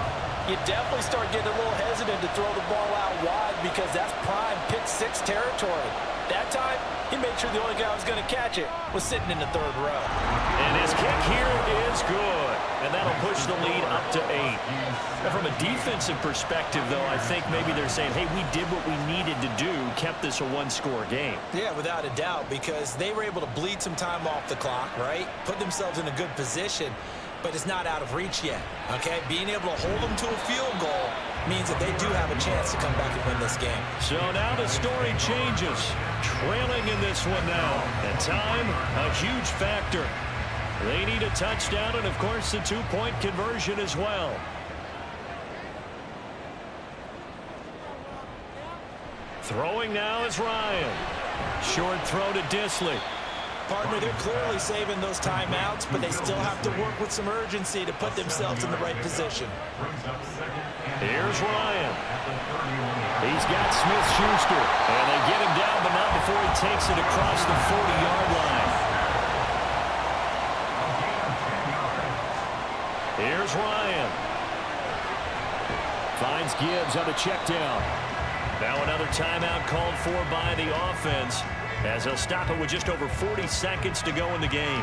you definitely start getting a little hesitant to throw the ball out wide because that's prime pick 6 territory. That time, he made sure the only guy who was going to catch it was sitting in the 3rd row. And his kick here is good. And that'll push the lead up to 8. Now, from a defensive perspective, though, I think maybe they're saying, hey, we did what we needed to do, kept this a one-score game. Yeah, without a doubt, because they were able to bleed some time off the clock, right? Put themselves in a good position, but it's not out of reach yet, okay? Being able to hold them to a field goal means that they do have a chance to come back and win this game. So now the story changes. Trailing in this one now. And time, a huge factor. They need a touchdown and, of course, the 2-point conversion as well. Throwing now is Ryan. Short throw to Disley. Partner, they're clearly saving those timeouts, but they still have to work with some urgency to put themselves in the right position. Here's Ryan. He's got Smith-Schuster. And they get him down, but not before he takes it across the 40-yard line. Here's Ryan. Finds Gibbs on a check down. Now another timeout called for by the offense as they'll stop it with just over 40 seconds to go in the game.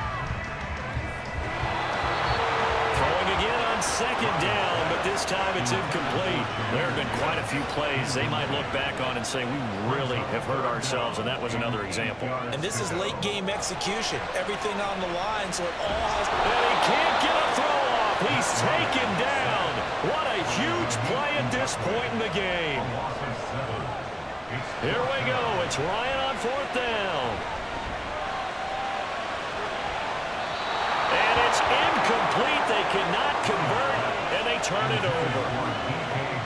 Throwing again on second down, but this time it's incomplete. There have been quite a few plays they might look back on and say, we really have hurt ourselves, and that was another example. And this is late game execution. Everything on the line, so it all has... And he can't get a throw off. He's taken down. What a huge play at this point in the game. Here we go. It's Ryan on 4th down. And it's incomplete. They cannot convert, and they turn it over.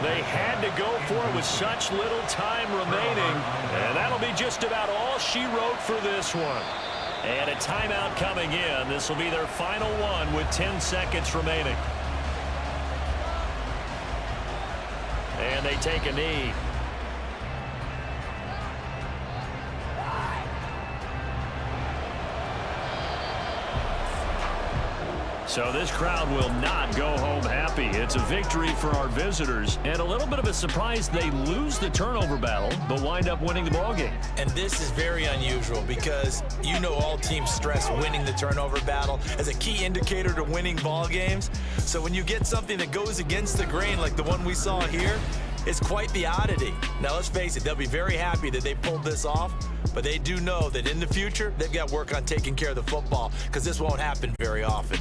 They had to go for it with such little time remaining, and that'll be just about all she wrote for this one. And a timeout coming in. This will be their final one with 10 seconds remaining. And they take a knee. So this crowd will not go home happy. It's a victory for our visitors, and a little bit of a surprise they lose the turnover battle, but wind up winning the ballgame. And this is very unusual because you know all teams stress winning the turnover battle as a key indicator to winning ball games. So when you get something that goes against the grain like the one we saw here, it's quite the oddity. Now let's face it, they'll be very happy that they pulled this off, but they do know that in the future they've got work on taking care of the football because this won't happen very often.